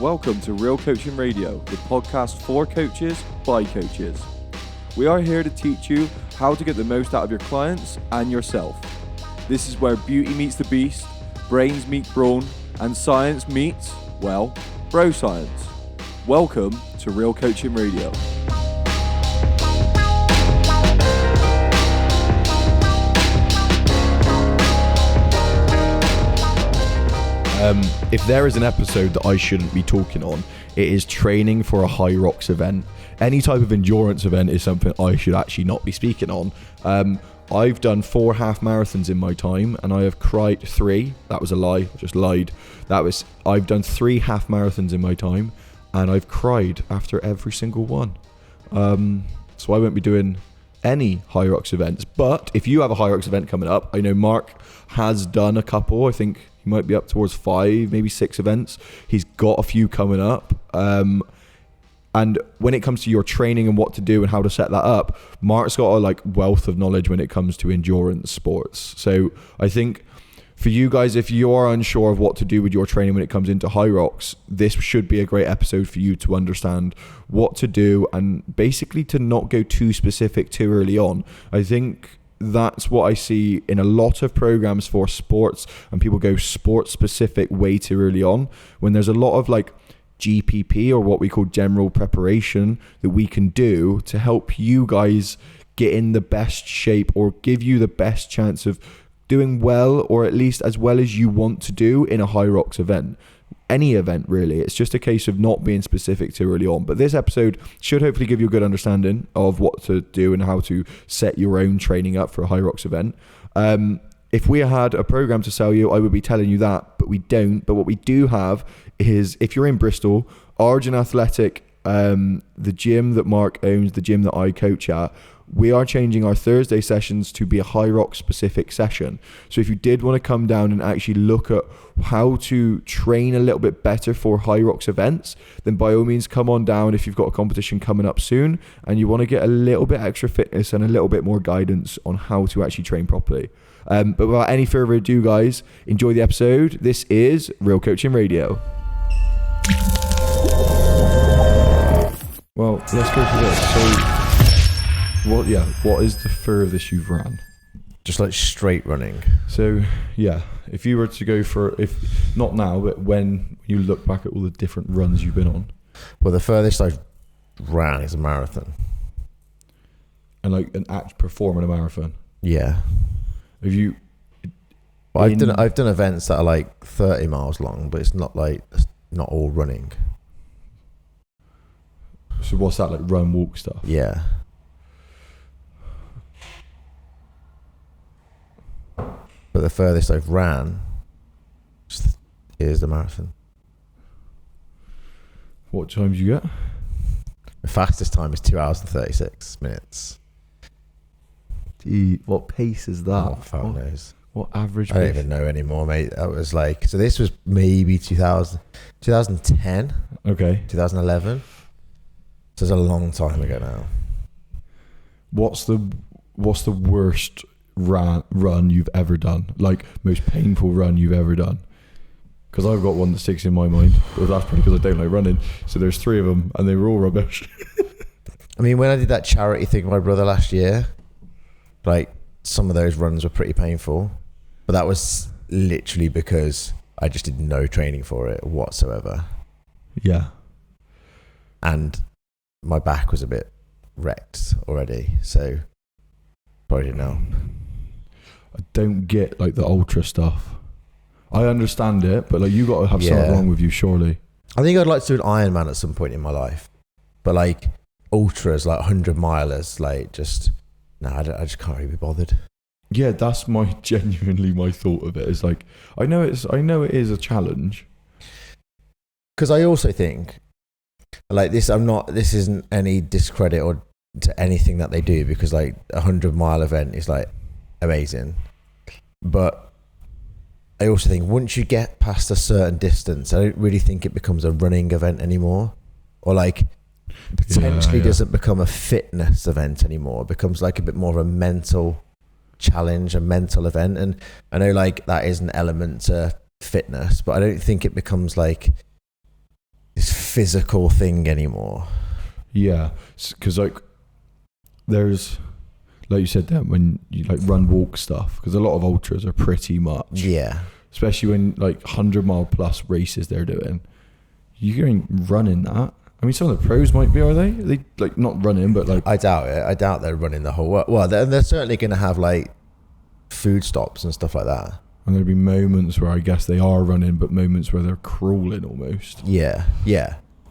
Welcome to Real Coaching Radio, the podcast for coaches by coaches. We are here to teach you how to get the most out of your clients and yourself. This is where beauty meets the beast, brains meet brawn, and science meets, well, bro science. Welcome to Real Coaching Radio. If there is an episode that I shouldn't be talking on, it is training for a Hyrox event. Any type of endurance event is something I should actually not be speaking on. I've done 4 half marathons in my time, and I have cried 3. That was a lie. I just lied. I've done 3 half marathons in my time, and I've cried after every single one. So I won't be doing any Hyrox events. But if you have a Hyrox event coming up, I know Mark has done a couple. I think he might be up towards 5, maybe 6 events. He's got a few coming up. And when it comes to your training and what to do and how to set that up, Mark's got a wealth of knowledge when it comes to endurance sports. So I think for you guys, if you're unsure of what to do with your training when it comes into Hyrox, this should be a great episode for you to understand what to do and basically to not go too specific too early on. I think that's what I see in a lot of programs for sports, and people go sport specific way too early on, when there's a lot of GPP, or what we call general preparation, that we can do to help you guys get in the best shape or give you the best chance of doing well, or at least as well as you want to do in a Hyrox event. Any event really. It's just a case of not being specific too early on. But this episode should hopefully give you a good understanding of what to do and how to set your own training up for a Hyrox event. If we had a program to sell you, I would be telling you that, but we don't. But what we do have is, if you're in Bristol, Origin Athletic, the gym that Mark owns, the gym that I coach at, we are changing our Thursday sessions to be a Hyrox specific session. So if you did want to come down and actually look at how to train a little bit better for Hyrox events, then by all means come on down if you've got a competition coming up soon and you want to get a little bit extra fitness and a little bit more guidance on how to actually train properly. But without any further ado, guys, enjoy the episode. This is Real Coaching Radio. Well, let's go for this. So, what is the furthest you've ran? Just straight running. So, yeah, if you were to go for, if not now, but when you look back at all the different runs you've been on. Well, the furthest I've ran is a marathon. And an act performing a marathon. Yeah. Have you? Well, I've done events that are 30 miles long, but it's not not all running. So what's that, run, walk stuff? Yeah. But the furthest I've ran is the marathon. What time did you get? The fastest time is 2 hours and 36 minutes. What pace is that? Oh, fuck knows. What average pace? I don't even know anymore, mate. That was so this was maybe 2010. Okay. 2011. So it's a long time ago now. What's the worst run you've ever done? Most painful run you've ever done? Because I've got one that sticks in my mind. But that's probably because I don't like running. So there's 3 of them, and they were all rubbish. I mean, when I did that charity thing with my brother last year, some of those runs were pretty painful, but that was literally because I just did no training for it whatsoever. Yeah. And my back was a bit wrecked already, so probably didn't help. I don't get the ultra stuff. I understand it, but you got to have something wrong with you, surely. I think I'd like to do an Ironman at some point in my life, but ultras, 100 milers, I just can't really be bothered. Yeah, that's genuinely my thought of it. Is I know it is a challenge. Because I also think this isn't any discredit or to anything that they do, because a 100-mile event is amazing. But I also think once you get past a certain distance, I don't really think it becomes a running event anymore, or potentially doesn't become a fitness event anymore. It becomes a bit more of a mental challenge, a mental event. And I know that is an element to fitness, but I don't think it becomes this physical thing anymore. Yeah, because like there's, like you said then, when you like run walk stuff, because a lot of ultras are pretty much, Yeah. especially when like 100-mile plus races they're doing, you're going running that. I mean, some of the pros might be, are they like not running, but like, I doubt it. I doubt they're running the whole world. Well, they're certainly going to have like food stops and stuff like that. and there'll be moments where I guess they are running, but moments where they're crawling almost. Yeah.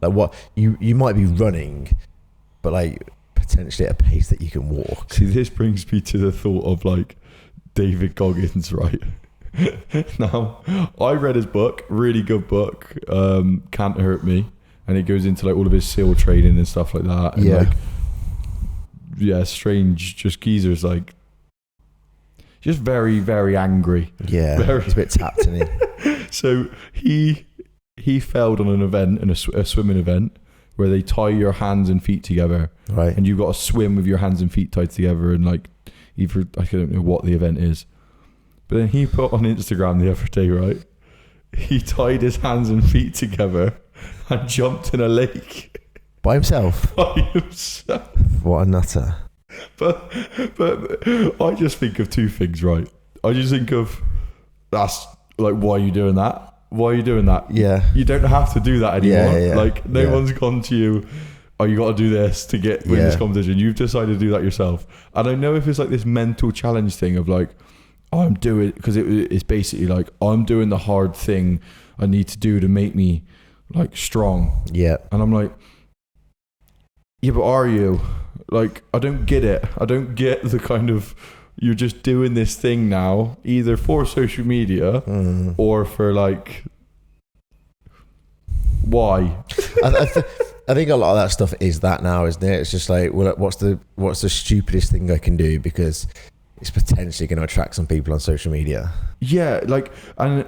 Like what you might be running, but like potentially at a pace that you can walk. See, this brings me to the thought of like David Goggins, right? Now, I read his book, really good book, Can't Hurt Me, and it goes into like all of his SEAL training and stuff like that. And like, yeah, strange, just geezer's like, just very, very angry. Yeah, he's a bit tapped, isn't he? So he failed on an event, in a swimming event, where they tie your hands and feet together, right? And you've got to swim with your hands and feet tied together, and like, either I don't know what the event is, but then he put on Instagram the other day, right? He tied his hands and feet together and jumped in a lake by himself. By himself. What a nutter! But I just think of two things, right? I just think of, that's like, why are you doing that? Why are you doing that? Yeah. You don't have to do that anymore. Yeah. Like, no one's gone to you, oh, you got to do this to win this competition. You've decided to do that yourself. I don't know if it's like this mental challenge thing of like, oh, I'm doing, because it's basically like, I'm doing the hard thing I need to do to make me like strong. Yeah. And I'm like, yeah, but are you? Like, I don't get it. I don't get the kind of, you're just doing this thing now, either for social media or for like, why? I think a lot of that stuff is that now, isn't it? It's just like, well, what's the stupidest thing I can do because it's potentially going to attract some people on social media. Yeah, like, and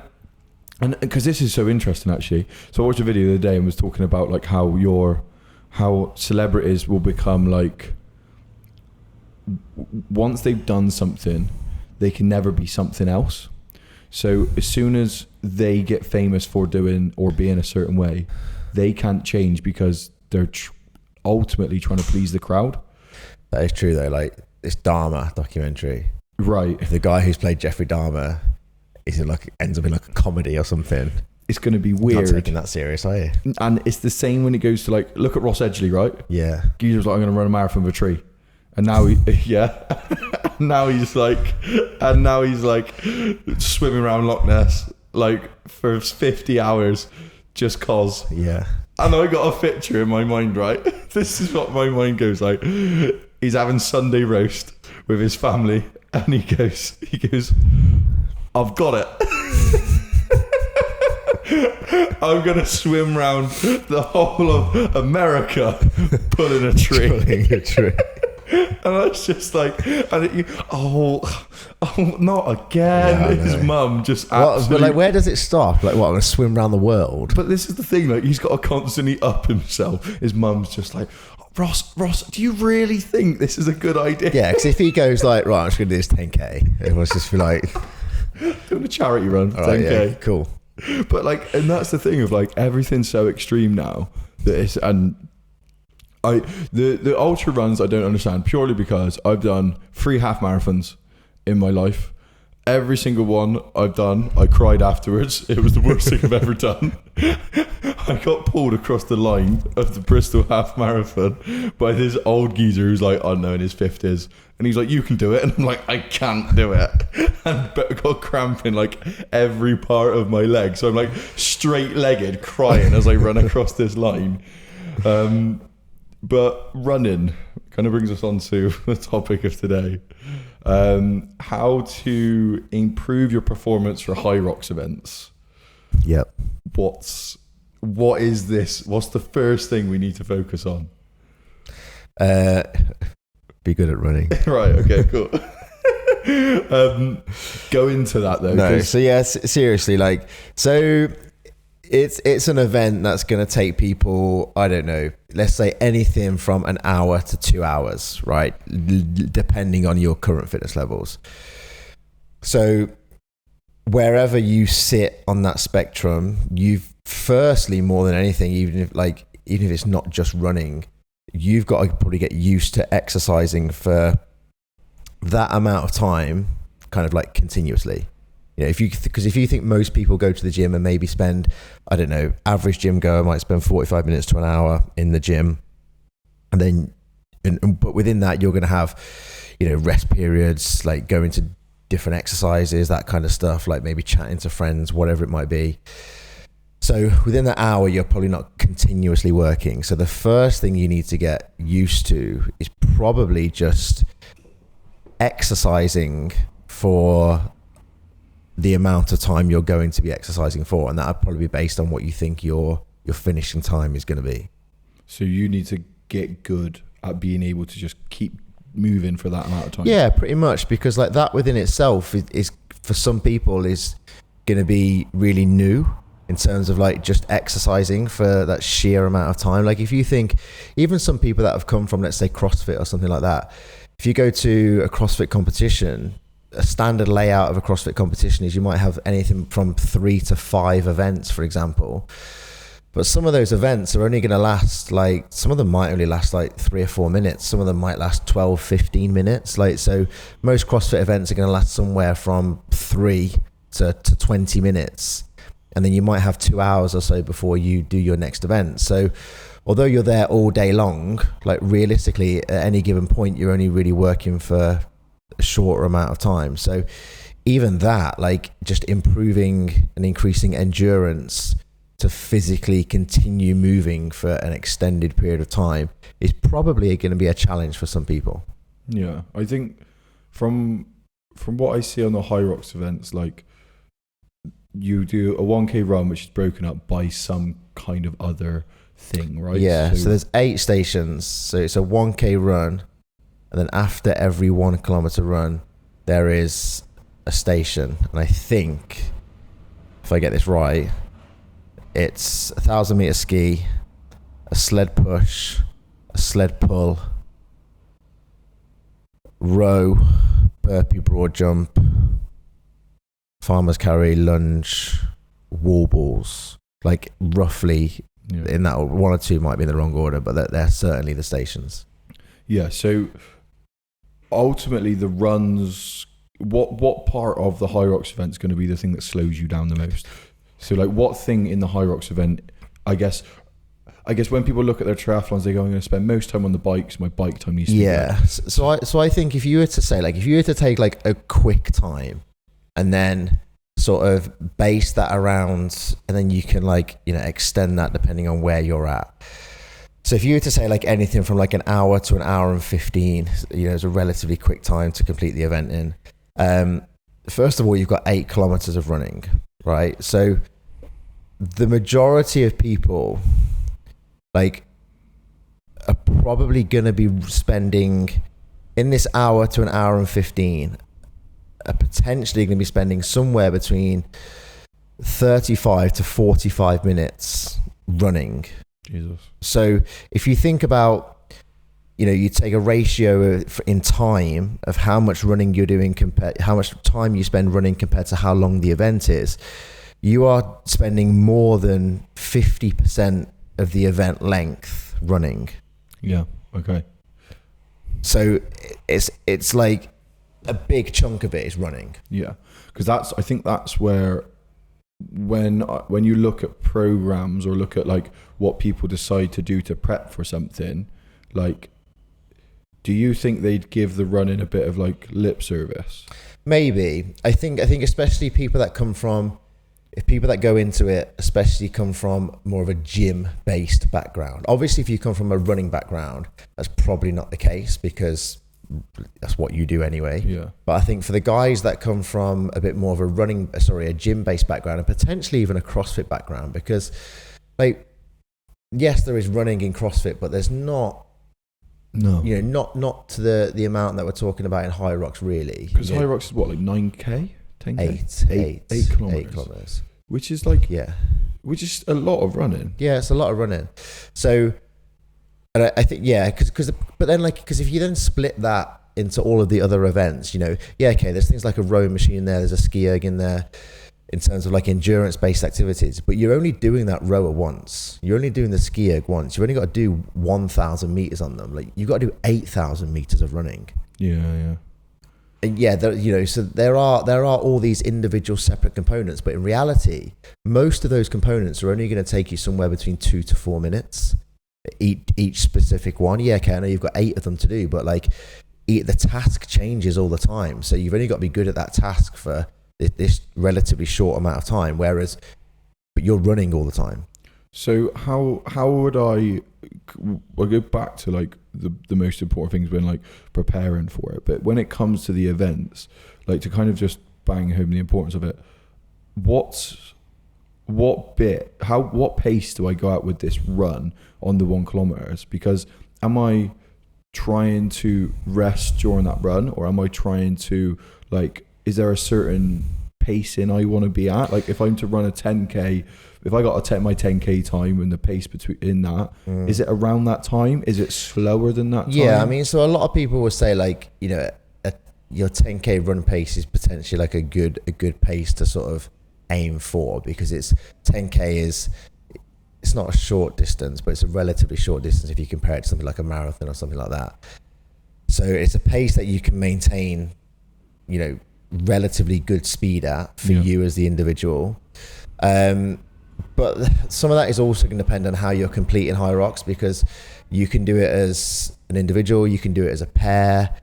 because this is so interesting actually. So I watched a video the other day and was talking about like how celebrities will become like, once they've done something, they can never be something else. So as soon as they get famous for doing or being a certain way, they can't change because they're ultimately trying to please the crowd. That is true though. Like this Dahmer documentary, right? If the guy who's played Jeffrey Dahmer ends up in like a comedy or something, it's going to be weird. Not taking that serious, are you? And it's the same when it goes to like, look at Ross Edgley, right? Yeah. Geezer's like, I'm going to run a marathon with a tree. And now now he's like swimming around Loch Ness like for 50 hours just cause. Yeah. And I got a picture in my mind, right? This is what my mind goes like. He's having Sunday roast with his family and he goes, I've got it. I'm going to swim around the whole of America pulling a tree. Pulling a tree. And I was just like, oh, not again. Yeah, his mum just absolutely. But like, where does it stop? Like, what? I'm gonna swim around the world. But this is the thing. Like, he's got to constantly up himself. His mum's just like, Ross, do you really think this is a good idea? Yeah, because if he goes like, right, I'm just gonna do this 10k, everyone's just be like, doing a charity run, 10k, right, yeah, cool. But like, and that's the thing of like, everything's so extreme now that it's the ultra runs I don't understand, purely because I've done 3 half marathons in my life. Every single one I've done, I cried afterwards. It was the worst thing I've ever done. I got pulled across the line of the Bristol half marathon by this old geezer who's like, I don't know, in his 50s. And he's like, you can do it. And I'm like, I can't do it. And got cramp in like every part of my leg. So I'm like straight legged crying as I run across this line. But running kind of brings us on to the topic of today. How to improve your performance for Hyrox events. Yep. What is this? What's the first thing we need to focus on? Be good at running. Right, okay, cool. Go into that though. No, so yeah, seriously, like, so it's an event that's going to take people, I don't know, let's say anything from an hour to 2 hours, right? Depending on your current fitness levels. So wherever you sit on that spectrum, you've firstly, more than anything, even if it's not just running, you've got to probably get used to exercising for that amount of time, kind of like continuously. Because if you think most people go to the gym and maybe spend, I don't know, average gym goer might spend 45 minutes to an hour in the gym, and then, but within that you're going to have, rest periods, like going to different exercises, that kind of stuff, like maybe chatting to friends, whatever it might be. So within that hour, you're probably not continuously working. So the first thing you need to get used to is probably just exercising for the amount of time you're going to be exercising for, and that would probably be based on what you think your finishing time is going to be. So you need to get good at being able to just keep moving for that amount of time. Yeah, pretty much, because like that within itself is for some people is going to be really new in terms of like just exercising for that sheer amount of time. Like if you think, even some people that have come from, let's say, CrossFit or something like that, if you go to a CrossFit competition, a standard layout of a CrossFit competition is you might have anything from 3 to 5 events, for example. But some of those events are only going to last, like, some of them might only last like 3 or 4 minutes. Some of them might last 12, 15 minutes. Like, so most CrossFit events are going to last somewhere from 3 to 20 minutes. And then you might have 2 hours or so before you do your next event. So although you're there all day long, like realistically at any given point, you're only really working for a shorter amount of time. So even that, like just improving and increasing endurance to physically continue moving for an extended period of time is probably going to be a challenge for some people. Yeah, I think from what I see on the Hyrox events, like you do a 1K run which is broken up by some kind of other thing, right? Yeah, so there's 8 stations. So it's a 1K run, and then after every 1 kilometer run there is a station, and I think, if I get this right, it's 1,000 meter ski, a sled push, a sled pull, row, burpee broad jump, farmer's carry, lunge, wall balls. Like roughly in that, 1 or 2 might be in the wrong order, but they're certainly the stations. Yeah, so ultimately the runs, what part of the Hyrox event is going to be the thing that slows you down the most? So like what thing in the Hyrox event, I guess when people look at their triathlons, they go, I'm going to spend most time on the bikes, my bike time needs to be better. So I think if you were to say, like, if you were to take like a quick time and then sort of base that around, and then you can like, extend that depending on where you're at. So if you were to say like anything from like an hour to an hour and 15, is a relatively quick time to complete the event in. First of all, you've got 8 kilometers of running, right? So the majority of people like are probably going to be spending in this hour to an hour and 15, are potentially going to be spending somewhere between 35 to 45 minutes running. Jesus. So if you think about, you take a ratio in time of how much running you're doing how much time you spend running compared to how long the event is, you are spending more than 50% of the event length running. Yeah. Okay. So it's like a big chunk of it is running. Yeah, because I think that's where when you look at programs or look at like what people decide to do to prep for something, like, do you think they'd give the running a bit of like lip service? Maybe. I think especially people that go into it, especially come from more of a gym-based background. Obviously, if you come from a running background, that's probably not the case because that's what you do anyway. Yeah. But I think for the guys that come from a bit more of a gym-based background, and potentially even a CrossFit background, because like, yes, there is running in CrossFit, but there's not. No. Not to the amount that we're talking about in Hyrox, really. Because Hyrox is what, like 9K? 10K? 8 kilometers. 8 kilometers. Which is like, yeah. Which is a lot of running. Yeah, it's a lot of running. So, and I think, yeah, because if you then split that into all of the other events, you know, yeah, okay, there's things like a rowing machine there, there's a ski erg in there in terms of like endurance based activities, but you're only doing that rower once. You're only doing the ski erg once. You've only got to do 1,000 meters on them. Like you've got to do 8,000 meters of running. Yeah. And yeah, you know, so there are all these individual separate components, but in reality, most of those components are only going to take you somewhere between 2 to 4 minutes. Each specific one. Yeah, okay, I know you've got 8 of them to do, but like the task changes all the time. So you've only got to be good at that task for this relatively short amount of time, but you're running all the time. So how would I go back to like the most important things when like preparing for it, but when it comes to the events, like to kind of just bang home the importance of it, what pace do I go out with this run on the 1 kilometers? Because am I trying to rest during that run, or am I trying to like, is there a certain pacing I want to be at? Like if I'm to run a 10k, if I got to my 10k time and the pace between that, is it around that time? Is it slower than that time? Yeah, I mean, so a lot of people will say like, you know, your 10k run pace is potentially like a good pace to sort of aim for, because it's 10k it's not a short distance, but it's a relatively short distance if you compare it to something like a marathon or something like that. So it's a pace that you can maintain, you know, relatively good speed at for you as the individual. But some of that is also going to depend on how you're completing Hyrox, because you can do it as an individual, you can do it as a pair,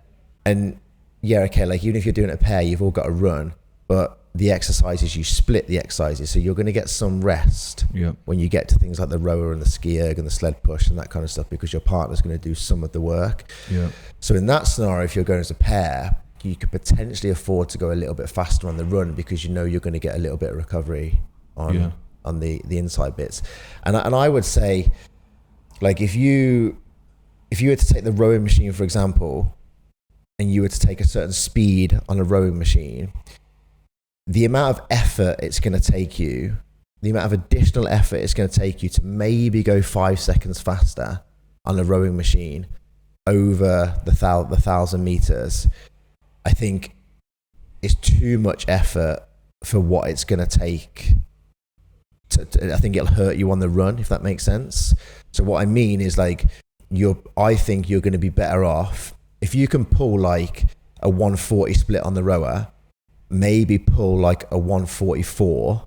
and yeah, okay, like even if you're doing it a pair, you've all got to run, but the exercises, you split the exercises, so you're going to get some rest when you get to things like the rower and the ski erg and the sled push and that kind of stuff, because your partner's going to do some of the work. So in that scenario, if you're going as a pair, you could potentially afford to go a little bit faster on the run, because you know you're going to get a little bit of recovery on the inside bits. And I would say, like if you were to take the rowing machine, for example, and you were to take a certain speed on a rowing machine, the amount of effort it's going to take you, the amount of additional effort it's going to take you to maybe go 5 seconds faster on a rowing machine over the 1,000 meters, I think is too much effort for what it's going to take. I think it'll hurt you on the run, if that makes sense. So what I mean is like, I think you're going to be better off if you can pull like a 140 split on the rower, maybe pull like a 144,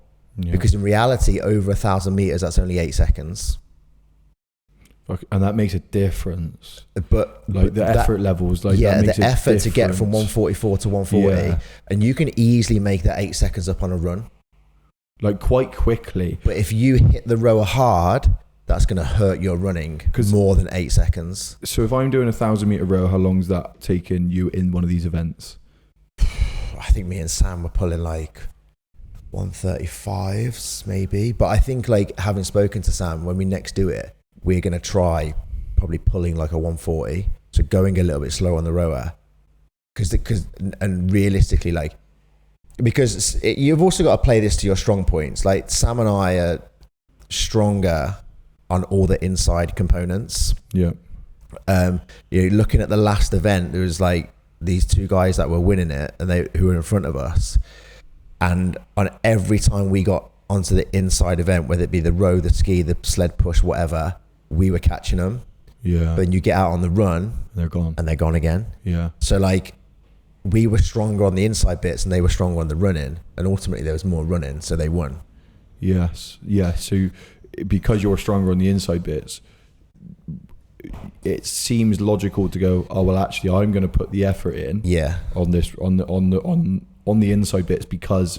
because in reality, over 1,000 meters, that's only 8 seconds. And that makes a difference. But the effort levels, like the effort to get from 144 to 140, and you can easily make that 8 seconds up on a run, like quite quickly. But if you hit the rower hard, that's going to hurt your running more than 8 seconds. So if I'm doing 1,000 meter row, how long's that taking you in one of these events? I think me and Sam were pulling like 135s maybe, but I think like having spoken to Sam, when we next do it, we're going to try probably pulling like a 140, so going a little bit slow on the rower, and realistically, like, because you've also got to play this to your strong points. Like Sam and I are stronger on all the inside components. You're looking at the last event, there was like these 2 guys that were winning it, and who were in front of us, and on every time we got onto the inside event, whether it be the row, the ski, the sled push, whatever, we were catching them. But then you get out on the run, they're gone, and they're gone again. So like, we were stronger on the inside bits and they were stronger on the running, and ultimately there was more running, so they won. So because you're stronger on the inside bits, it seems logical to go, oh well, actually I'm going to put the effort in on this on the inside bits, because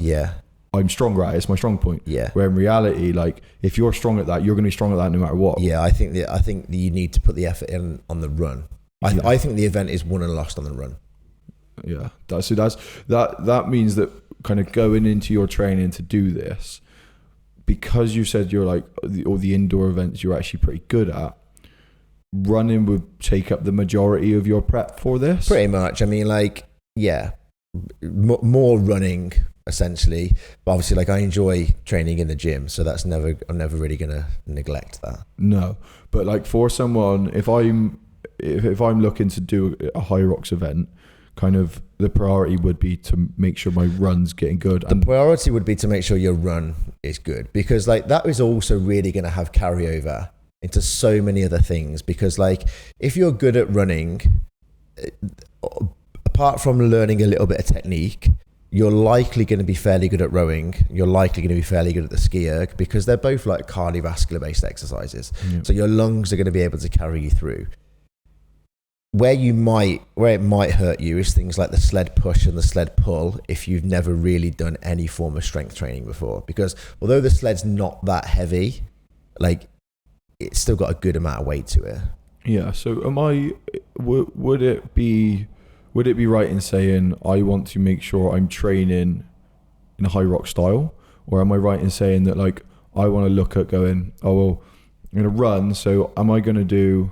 I'm stronger at it. It's my strong point. Where in reality, like if you're strong at that, you're going to be strong at that no matter what. I think that you need to put the effort in on the run. I think the event is won and lost on the run. That means that kind of going into your training to do this, because you said you're like all the indoor events you're actually pretty good at, running would take up the majority of your prep for this. Pretty much. I mean, like, more running essentially, but obviously, like, I enjoy training in the gym, so I'm never really gonna neglect that. No, but like for someone, if I'm looking to do a Hyrox event, kind of the priority would be to make sure my run's getting good. The priority would be to make sure your run is good, because like that is also really going to have carryover into so many other things. Because like if you're good at running, apart from learning a little bit of technique, you're likely going to be fairly good at rowing. You're likely going to be fairly good at the ski erg, because they're both like cardiovascular based exercises. So your lungs are going to be able to carry you through. Where it might hurt you is things like the sled push and the sled pull if you've never really done any form of strength training before. Because although the sled's not that heavy, like it's still got a good amount of weight to it. Yeah. So would it be right in saying I want to make sure I'm training in a Hyrox style, or am I right in saying that like I want to look at going, oh well, I'm going to run, so am I going to do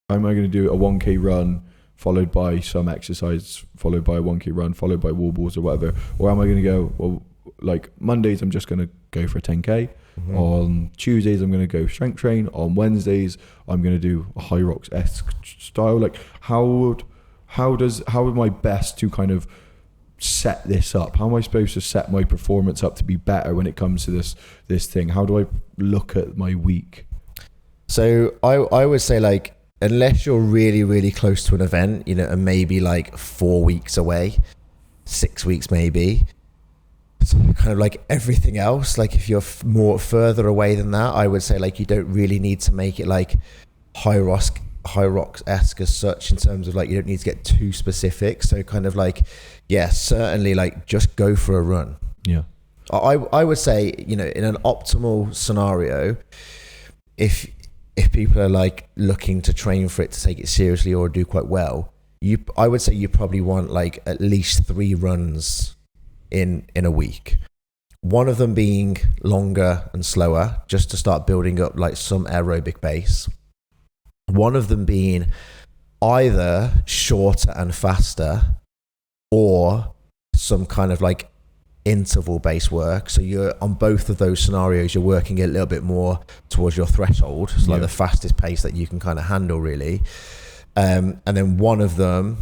a 1k run followed by some exercise, followed by a 1k run, followed by wall balls or whatever? Or am I going to go, well, like Mondays I'm just going to go for a 10k. Mm-hmm. On Tuesdays I'm going to go strength train. On Wednesdays I'm going to do a Hyrox-esque style. Like how am I best to kind of set this up? How am I supposed to set my performance up to be better when it comes to this thing? How do I look at my week? So I would say, like, unless you're really, really close to an event, you know, and maybe like 4 weeks away, 6 weeks maybe, so kind of like everything else, like if you're more further away than that, I would say like you don't really need to make it like Hyrox-esque as such, in terms of like you don't need to get too specific. So kind of like, yeah, certainly like just go for a run. Yeah. I would say, you know, in an optimal scenario, if people are like looking to train for it to take it seriously or do quite well, I would say you probably want like at least 3 runs in a week. One of them being longer and slower, just to start building up like some aerobic base. One of them being either shorter and faster, or some kind of like interval based work. So you're on both of those scenarios, you're working a little bit more towards your threshold. So like the fastest pace that you can kind of handle, really. And then one of them,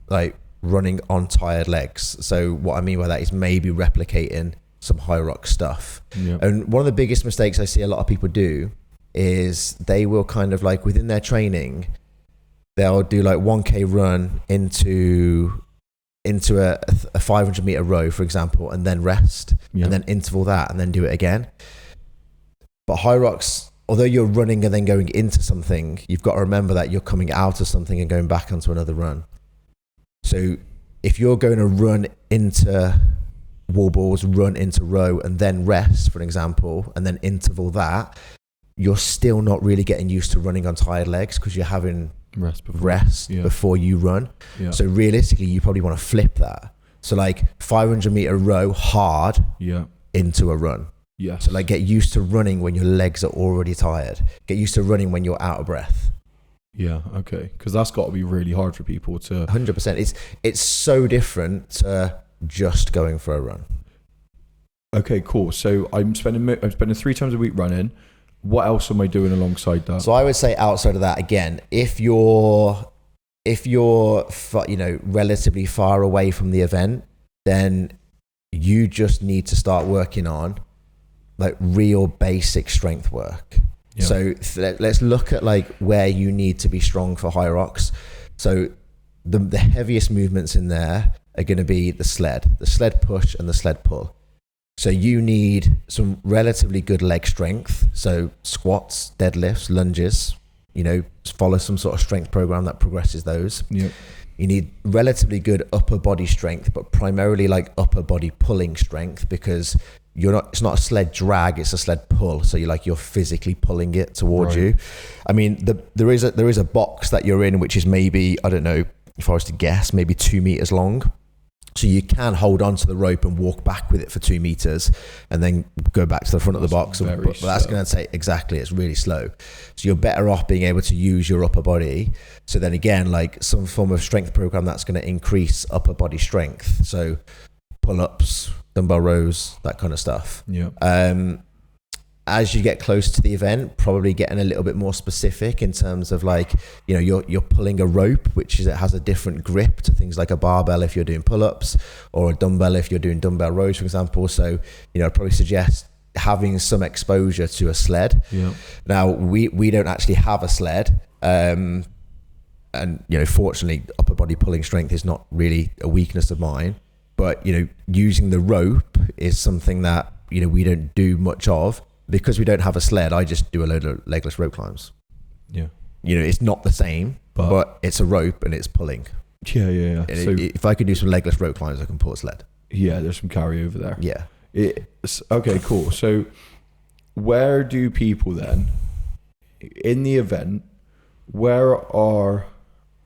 like running on tired legs. So what I mean by that is maybe replicating some Hyrox stuff. Yeah. And one of the biggest mistakes I see a lot of people do is they will kind of like within their training, they'll do like 1k run into a 500 meter row, for example, and then rest, and then interval that, and then do it again. But Hyrox, although you're running and then going into something, you've got to remember that you're coming out of something and going back onto another run. So if you're going to run into wall balls, run into row, and then rest, for example, and then interval that, you're still not really getting used to running on tired legs, because you're having rest before you run. Yeah. So realistically, you probably want to flip that. So like 500 meter row hard into a run. Yeah. So like get used to running when your legs are already tired. Get used to running when you're out of breath. Yeah. Okay. Because that's got to be really hard for people to. 100%. It's so different to just going for a run. Okay. Cool. So I'm spending 3 times a week running. What else am I doing alongside that? So I would say outside of that, again, if you're relatively far away from the event, then you just need to start working on like real basic strength work. Yeah. So let's look at like where you need to be strong for Hyrox. So the heaviest movements in there are going to be the sled push and the sled pull. So you need some relatively good leg strength. So squats, deadlifts, lunges, you know, follow some sort of strength program that progresses those. Yep. You need relatively good upper body strength, but primarily like upper body pulling strength, because it's not a sled drag, it's a sled pull. So you're physically pulling it towards you. I mean, there is a box that you're in, which is maybe, I don't know, if I was to guess, maybe 2 meters long. So you can hold on to the rope and walk back with it for 2 meters and then go back to the front of the box. But that's going to take, exactly, it's really slow. So you're better off being able to use your upper body. So then again, like some form of strength program that's going to increase upper body strength. So pull-ups, dumbbell rows, that kind of stuff. Yeah. as you get close to the event, probably getting a little bit more specific in terms of like, you know, you're pulling a rope, which is, it has a different grip to things like a barbell if you're doing pull-ups, or a dumbbell if you're doing dumbbell rows, for example. So, you know, I'd probably suggest having some exposure to a sled. Yeah. Now, we don't actually have a sled. And, you know, fortunately, upper body pulling strength is not really a weakness of mine. But, you know, using the rope is something that, you know, we don't do much of. Because we don't have a sled, I just do a load of legless rope climbs. Yeah. You know, it's not the same, but it's a rope and it's pulling. Yeah. So if I could do some legless rope climbs, I can pull a sled. Yeah, there's some carryover there. Yeah. Okay, cool. So where do people then, in the event, where are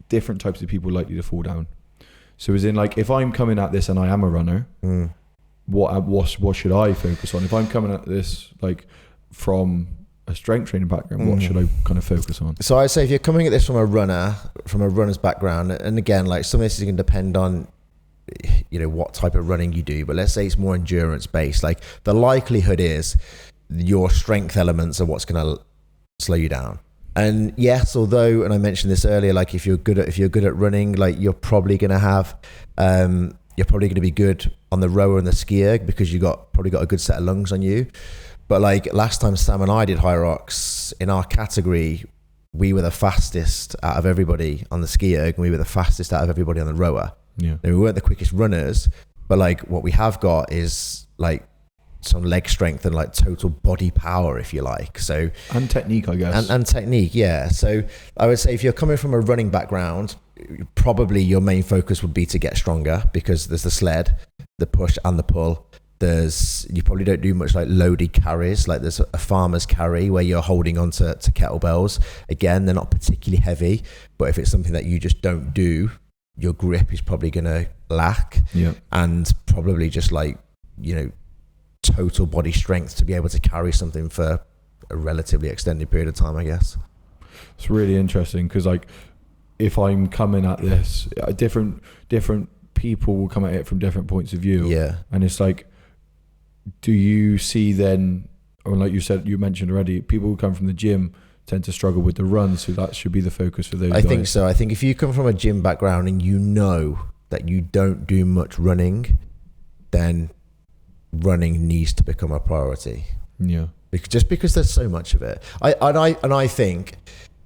different types of people likely to fall down? So as in, like, if I'm coming at this and I am a runner, what should I focus on? If I'm coming at this like from a strength training background, what should I kind of focus on? So I'd say if you're coming at this from a runner's background, and again, like, some of this is going to depend on, you know, what type of running you do, but let's say it's more endurance based. Like, the likelihood is your strength elements are what's going to slow you down. And yes, although, and I mentioned this earlier, like, if you're good at running, like, you're probably going to have, you're probably going to be good on the rower and the ski erg because you probably got a good set of lungs on you. But like last time Sam and I did Hyrox, in our category, we were the fastest out of everybody on the ski erg, and we were the fastest out of everybody on the rower. Yeah. Now, we weren't the quickest runners, but like what we have got is like some leg strength and like total body power, if you like. So, and technique, I guess. And technique, yeah. So I would say if you're coming from a running background, probably your main focus would be to get stronger, because there's the sled, the push and the pull. You probably don't do much like loaded carries. Like, there's a farmer's carry where you're holding onto kettlebells. Again, they're not particularly heavy, but if it's something that you just don't do, your grip is probably going to lack. Yeah. And probably just like, you know, total body strength to be able to carry something for a relatively extended period of time, I guess. It's really interesting because, like, if I'm coming at this, different people will come at it from different points of view. Yeah. And it's like, do you see then, or like you mentioned already, people who come from the gym tend to struggle with the run, so that should be the focus for those guys? I think so. I think if you come from a gym background and you know that you don't do much running, then running needs to become a priority. Yeah. Because there's so much of it. I think,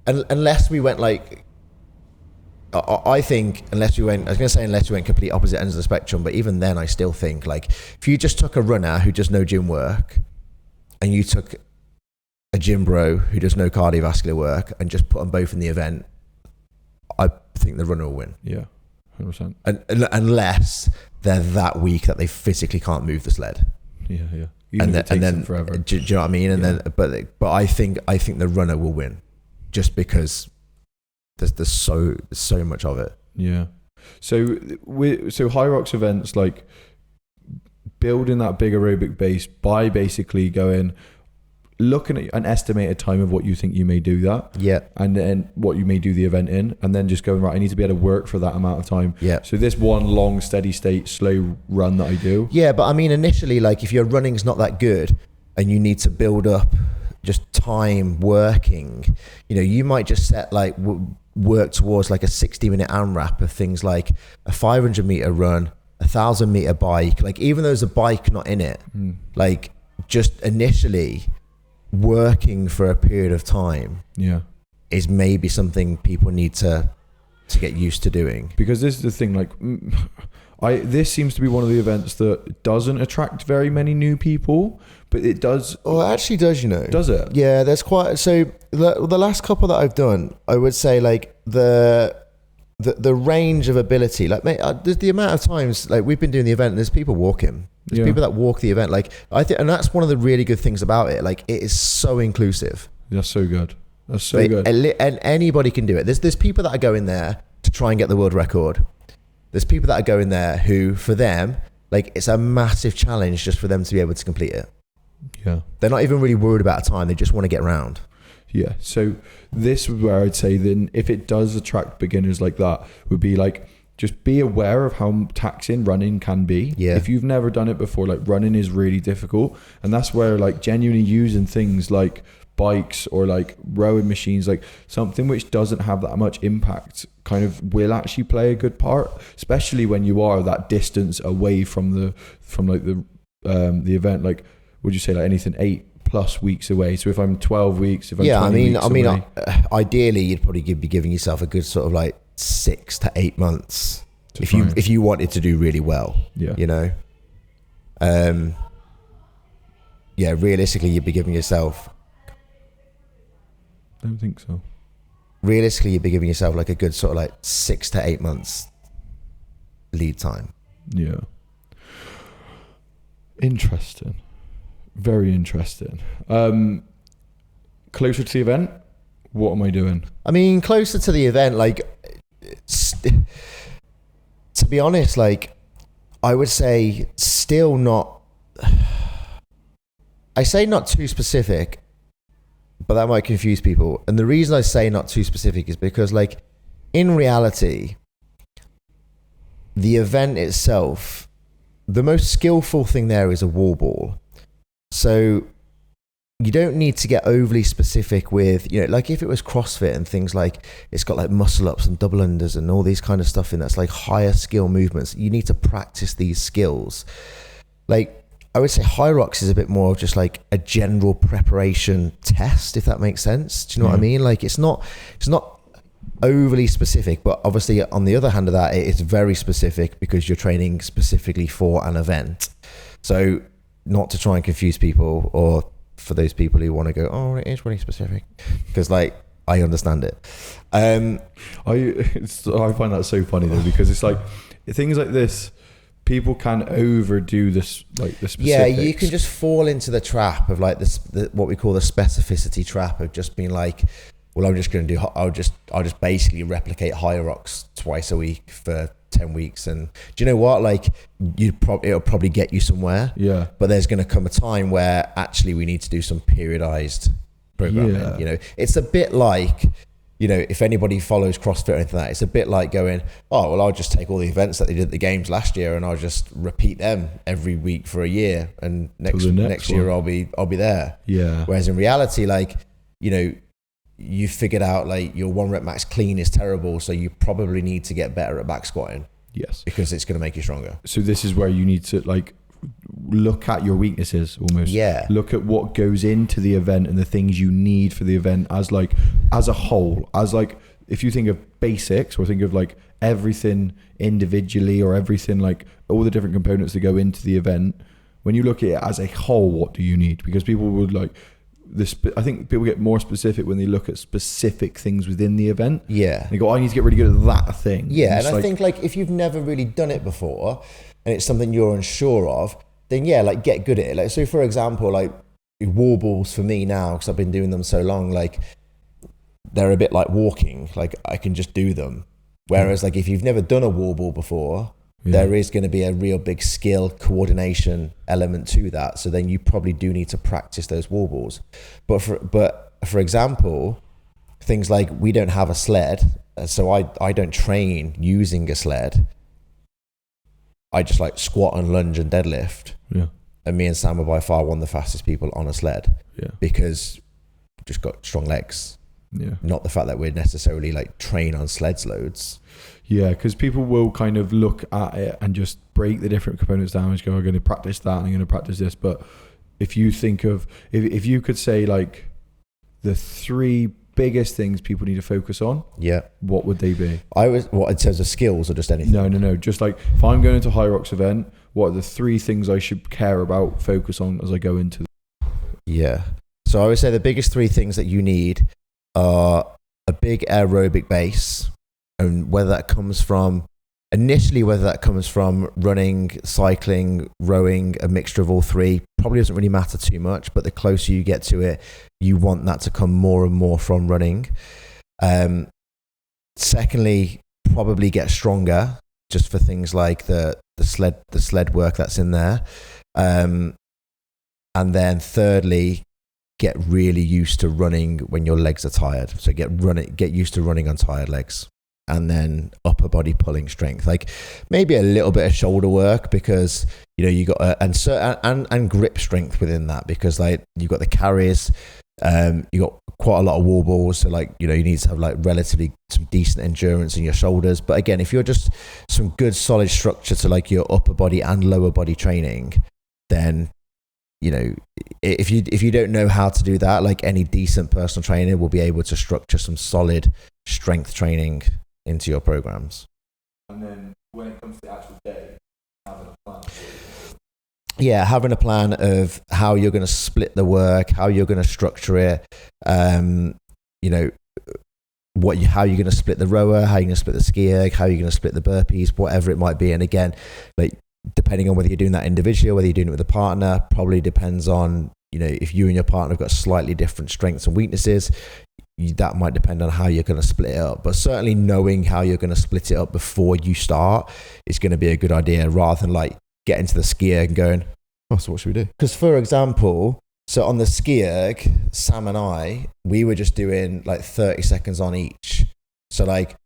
unless we went like, I think unless we went complete opposite ends of the spectrum, but even then I still think, like, if you just took a runner who does no gym work and you took a gym bro who does no cardiovascular work and just put them both in the event, I think the runner will win. Yeah, 100%. Unless they're that weak that they physically can't move the sled. Yeah. And then forever. Do you know what I mean? And then, but I think the runner will win, just because there's so much of it. Yeah. So Hyrox events, like, building that big aerobic base by basically looking at an estimated time of what you think you may do that. Yeah. And then what you may do the event in, and then just going, right, I need to be able to work for that amount of time. Yeah. So this one long, steady state, slow run that I do. Yeah, but I mean, initially, like, if your running's not that good and you need to build up just time working, you know, you might just set like work towards like a 60-minute AMRAP of things like a 500 meter run, 1,000 meter bike. Like, even though there's a bike not in it, like, just initially working for a period of time is maybe something people need to get used to doing. Because this is the thing, like, this seems to be one of the events that doesn't attract very many new people, but it does. Oh, it actually does, you know. Does it? Yeah, there's quite. So the last couple that I've done, I would say, like, the range of ability, like, mate, the amount of times, like, we've been doing the event and there's people walking. There's people that walk the event. Like, I think, and that's one of the really good things about it. Like, it is so inclusive. That's so good. That's so good. And anybody can do it. There's people that are going there to try and get the world record. There's people that are going there who, for them, like, it's a massive challenge just for them to be able to complete it. Yeah. They're not even really worried about time. They just want to get around. Yeah. So this is where I'd say then, if it does attract beginners like that, would be like, just be aware of how taxing running can be. Yeah. If you've never done it before, like running is really difficult. And that's where like genuinely using things like bikes or like rowing machines, like something which doesn't have that much impact, kind of will actually play a good part, especially when you are that distance away from the event. Like, would you say like anything 8+ weeks away? So if I'm 12 weeks, if I'm 20 weeks away, ideally you'd probably be giving yourself a good sort of like 6 to 8 months if you wanted to do really well. Yeah. You know. Yeah, realistically you'd be giving yourself. I don't think so. Realistically, you'd be giving yourself like a good sort of like 6 to 8 months lead time. Yeah. Interesting. Very interesting. Closer to the event, what am I doing? I mean, closer to the event, like, to be honest, like, I would say still not, I say not too specific, but that might confuse people. And the reason I say not too specific is because, like, in reality, the event itself, the most skillful thing there is a wall ball. So you don't need to get overly specific with, you know, like if it was CrossFit and things like it's got like muscle ups and double unders and all these kind of stuff in that's like higher skill movements. You need to practice these skills. Like, I would say Hyrox is a bit more of just like a general preparation test, if that makes sense. Do you know what I mean? Like, it's not overly specific, but obviously on the other hand of that, it's very specific because you're training specifically for an event. So not to try and confuse people, or for those people who want to go, oh, it is really specific, because like, I understand it. I find that so funny though, because it's like things like this, people can overdo this, like the specifics. Yeah, you can just fall into the trap of like this, what we call the specificity trap of just being like, well, I'm just going to do, I'll just basically replicate Hyrox twice a week for 10 weeks. And do you know what? Like, it'll probably get you somewhere. Yeah. But there's going to come a time where actually we need to do some periodized programming. Yeah. You know, it's a bit like, you know, if anybody follows CrossFit or anything like that, it's a bit like going, oh, well, I'll just take all the events that they did at the games last year and I'll just repeat them every week for a year, and next year I'll be there. Yeah. Whereas in reality, like, you know, you figured out like your 1 rep max clean is terrible, so you probably need to get better at back squatting. Yes. Because it's going to make you stronger. So this is where you need to like look at your weaknesses almost. Yeah. Look at what goes into the event and the things you need for the event as a whole. As like, if you think of basics or think of like everything individually or everything, like all the different components that go into the event, when you look at it as a whole, what do you need? Because people would like this. I think people get more specific when they look at specific things within the event. Yeah. They go, I need to get really good at that thing. Yeah. And I think like if you've never really done it before and it's something you're unsure of, then yeah, like get good at it. Like, so for example, like wall balls for me now, because I've been doing them so long, like they're a bit like walking, like I can just do them. Whereas like if you've never done a wall ball before, there is going to be a real big skill coordination element to that. So then you probably do need to practice those wall balls. But for example, things like we don't have a sled, so I don't train using a sled. I just like squat and lunge and deadlift. Yeah. And me and Sam are by far one of the fastest people on a sled. Yeah. Because we've just got strong legs. Yeah. Not the fact that we're necessarily like train on sleds loads. Yeah, because people will kind of look at it and just break the different components down and go, I'm going to practice that, I'm going to practice this. But if you think of, if you could say like the 3 biggest things people need to focus on, what would they be? What, in terms of skills or just anything? No. Just like if I'm going to a Hyrox event, what are the 3 things I should care about, focus on as I go into? Yeah. So I would say the biggest 3 things that you need are a big aerobic base, and whether that comes from running, cycling, rowing, a mixture of all 3, probably doesn't really matter too much, but the closer you get to it, you want that to come more and more from running. Secondly, probably get stronger, just for things like the sled work that's in there. And then thirdly, get really used to running when your legs are tired. So get used to running on tired legs. and then upper body pulling strength. Like maybe a little bit of shoulder work, because you got and grip strength within that, because like you've got the carries, you got quite a lot of wall balls, so like you need to have like relatively some decent endurance in your shoulders. But again, if you're just some good solid structure to like your upper body and lower body training, then if you don't know how to do that, like any decent personal trainer will be able to structure some solid strength training into your programs. And then when it comes to the actual day, having a plan. Yeah, having a plan of how you're going to split the work, how you're going to structure it, how you're going to split the rower, how you're going to split the ski erg, how you're going to split the burpees, whatever it might be. And again, like depending on whether you're doing that individually or whether you're doing it with a partner, probably depends on, if you and your partner have got slightly different strengths and weaknesses, that might depend on how you're going to split it up. But certainly knowing how you're going to split it up before you start is going to be a good idea, rather than like getting to the ski erg and going, oh, so what should we do? Because for example, so on the ski erg, Sam and I, we were just doing like 30 seconds on each. So like,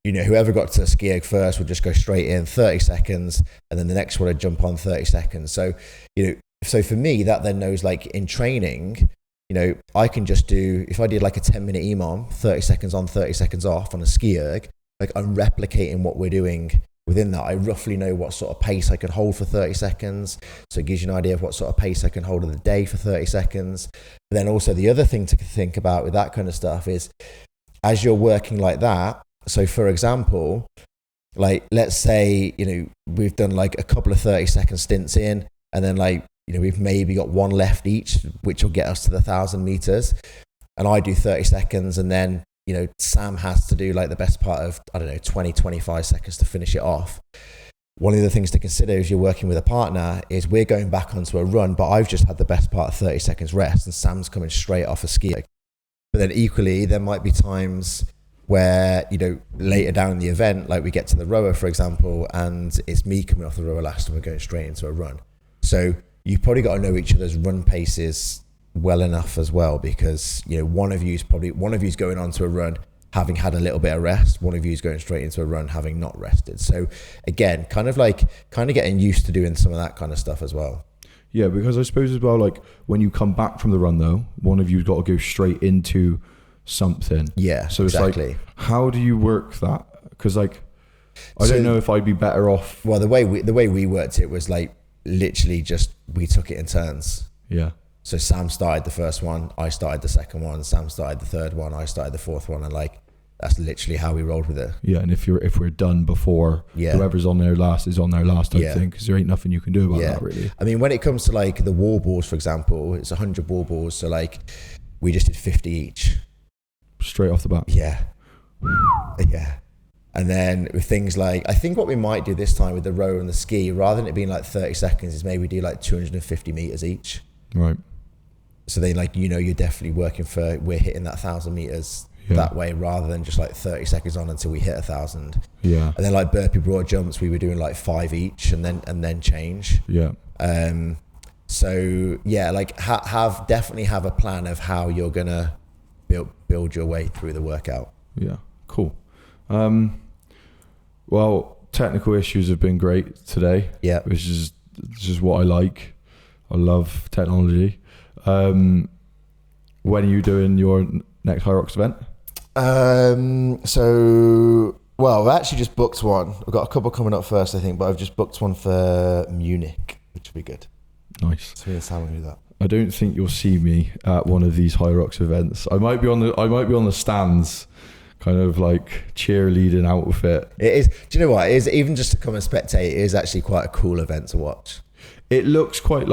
whoever got to the ski erg first would just go straight in 30 seconds, and then the next one would jump on 30 seconds. So, so for me, that then knows like in training, I can just do, if I did like a 10-minute EMOM, 30 seconds on, 30 seconds off on a ski erg, like I'm replicating what we're doing within that. I roughly know what sort of pace I can hold for 30 seconds. So it gives you an idea of what sort of pace I can hold in the day for 30 seconds. But then also the other thing to think about with that kind of stuff is, as you're working like that, so for example, like let's say, we've done like a couple of 30-second stints in, and then like, we've maybe got one left each, which will get us to the 1,000 meters. And I do 30 seconds, and then, Sam has to do like the best part of, 20, 25 seconds to finish it off. One of the things to consider if you're working with a partner is we're going back onto a run, but I've just had the best part of 30 seconds rest, and Sam's coming straight off a ski. But then equally, there might be times where, later down in the event, like we get to the rower, for example, and it's me coming off the rower last and we're going straight into a run. So you've probably got to know each other's run paces well enough as well, because, one of you's going on to a run having had a little bit of rest, one of you's going straight into a run having not rested. So again, kind of getting used to doing some of that kind of stuff as well. Yeah, because I suppose as well, like when you come back from the run though, one of you's got to go straight into something. Yeah, so it's exactly. Like, how do you work that? Because like, I don't know if I'd be better off. Well, the way we worked it was like literally just we took it in turns. Yeah. So Sam started the first one, I started the second one, Sam started the third one, I started the fourth one, and like that's literally how we rolled with it. Yeah, and if we're done before, whoever's on there last is on there last type thing, because there ain't nothing you can do about that really. I mean, when it comes to like the wall balls, for example, it's 100 wall balls, so like we just did 50 each. Straight off the bat. Yeah. Yeah. And then with things like, I think what we might do this time with the row and the ski, rather than it being like 30 seconds, is maybe do like 250 meters each. Right. So then like, you're definitely working for, we're hitting that 1,000 meters that way, rather than just like 30 seconds on until we hit 1,000. Yeah. And then like burpee broad jumps, we were doing like 5 each and then change. Yeah. So yeah, like definitely have a plan of how you're going to build your way through the workout. Yeah, cool. Well, technical issues have been great today. Yeah, which is just what I like. I love technology. When are you doing your next Hyrox event? Well, I've actually just booked one. I've got a couple coming up first, I think, but I've just booked one for Munich, which will be good. Nice. So yeah, Sam will do that. I don't think you'll see me at one of these Hyrox events. I might be on the stands, kind of like cheerleading outfit. It is. Do you know what? It is, even just to come and spectate, it is actually quite a cool event to watch. It looks like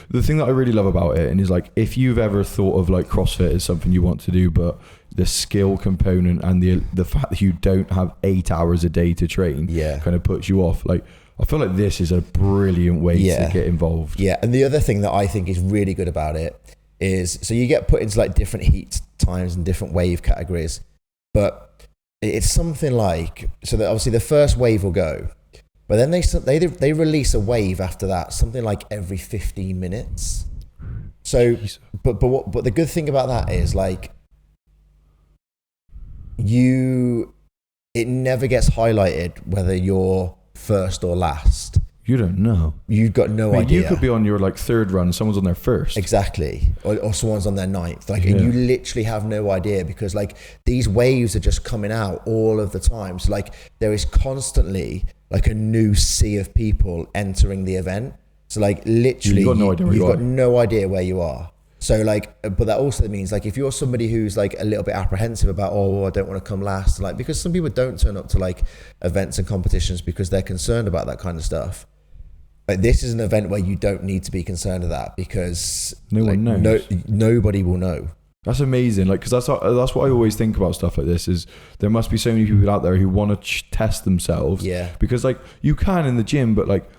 the thing that I really love about it, and is like, if you've ever thought of like CrossFit as something you want to do, but the skill component and the fact that you don't have 8 hours a day to train kind of puts you off. Like, I feel like this is a brilliant way to get involved. Yeah, and the other thing that I think is really good about it is, so you get put into like different heat times and different wave categories, but it's something like, so that obviously the first wave will go, but then they release a wave after that, something like every 15 minutes. So, but the good thing about that is like, you it never gets highlighted whether you're first or last. You don't know. You've got no idea. You could be on your like third run, someone's on their first. Exactly. Or someone's on their ninth. Like, and you literally have no idea, because like these waves are just coming out all of the time. So like there is constantly like a new sea of people entering the event. So like literally you've got no idea where you are. So like, but that also means like if you're somebody who's like a little bit apprehensive about, I don't want to come last, like, because some people don't turn up to like events and competitions because they're concerned about that kind of stuff. But this is an event where you don't need to be concerned of that, because no one knows. Nobody will know. That's amazing. Like, because that's what I always think about stuff like this, is there must be so many people out there who want to test themselves. Yeah. Because like you can in the gym, but like,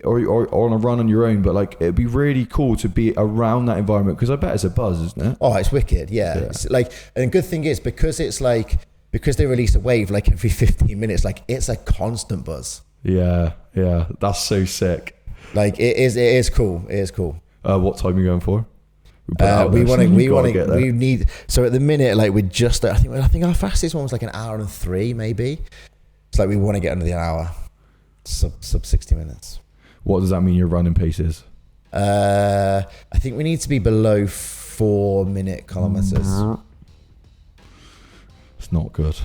or on a run on your own, but like it'd be really cool to be around that environment, because I bet it's a buzz, isn't it? Oh, it's wicked. Yeah. It's like, and the good thing is, because they release a wave like every 15 minutes, like it's a constant buzz. Yeah, that's so sick. Like it is cool. It is cool. What time are you going for? We need. So at the minute, like we're just. I think our fastest one was like an hour and 3, maybe. It's like we want to get under the hour, sub 60 minutes. What does that mean? Your running pace is? I think we need to be below 4-minute kilometers. It's not good.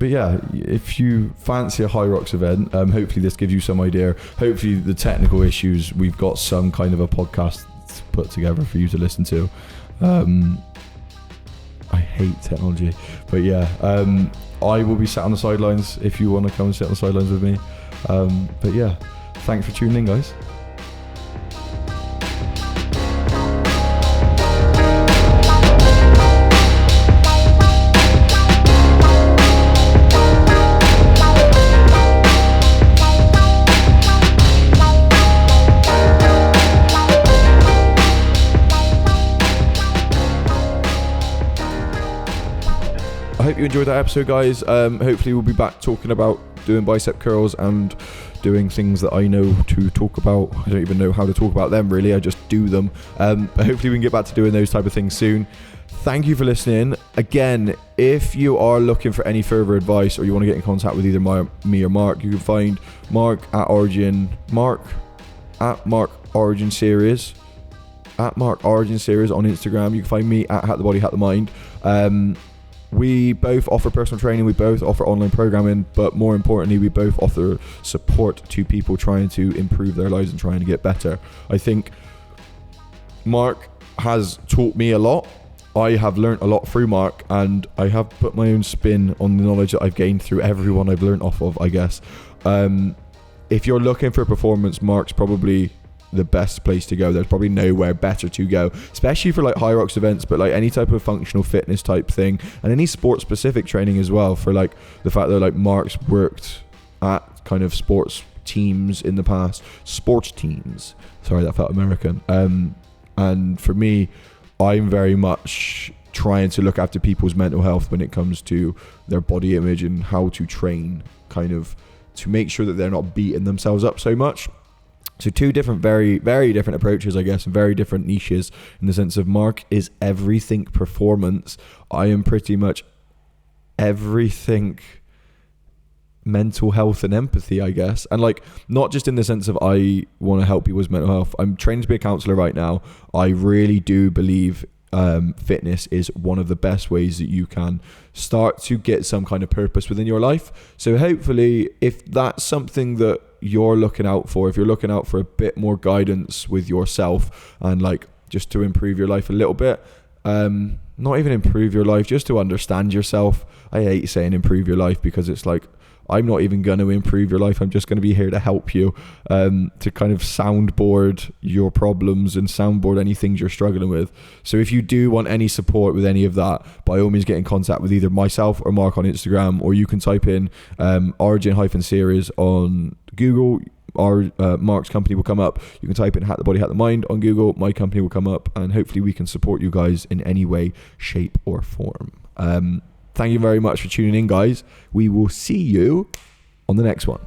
But yeah, if you fancy a Hyrox event, hopefully this gives you some idea. Hopefully the technical issues, we've got some kind of a podcast put together for you to listen to. I hate technology, but yeah, I will be sat on the sidelines if you want to come and sit on the sidelines with me. But yeah, thanks for tuning in, guys. I hope you enjoyed that episode, guys. Hopefully we'll be back talking about doing bicep curls and doing things that I know to talk about. I don't even know how to talk about them, really. I just do them. But hopefully we can get back to doing those type of things soon. Thank you for listening. Again, if you are looking for any further advice, or you want to get in contact with either me or Mark, you can find Mark at Mark Origin Series on Instagram. You can find me at Hat the Body Hat the Mind. We both offer personal training, we both offer online programming, but more importantly, we both offer support to people trying to improve their lives and trying to get better. I think Mark has taught me a lot. I have learnt a lot through Mark, and I have put my own spin on the knowledge that I've gained through everyone I've learnt off of, I guess. If you're looking for performance, Mark's probably the best place to go. There's probably nowhere better to go, especially for like Hyrox events, but like any type of functional fitness type thing, and any sport specific training as well, for like the fact that like Mark's worked at kind of sports teams in the past. Sorry, that felt American. And for me, I'm very much trying to look after people's mental health when it comes to their body image and how to train, kind of to make sure that they're not beating themselves up so much. So two different, very, very different approaches, I guess, and very different niches, in the sense of Mark is everything performance. I am pretty much everything mental health and empathy, I guess. And like, not just in the sense of I want to help people's mental health. I'm training to be a counsellor right now. I really do believe fitness is one of the best ways that you can start to get some kind of purpose within your life. So hopefully, if that's something that you're looking out for, if you're looking out for a bit more guidance with yourself, and like just to improve your life a little bit, not even improve your life, just to understand yourself. I hate saying improve your life, because it's like, I'm not even going to improve your life. I'm just going to be here to help you, to kind of soundboard your problems and soundboard any things you're struggling with. So if you do want any support with any of that, by all means get in contact with either myself or Mark on Instagram, or you can type in Origin-Series on Google. Mark's company will come up. You can type in Hat the Body Hat the Mind on Google. My company will come up, and hopefully we can support you guys in any way, shape or form. Thank you very much for tuning in, guys. We will see you on the next one.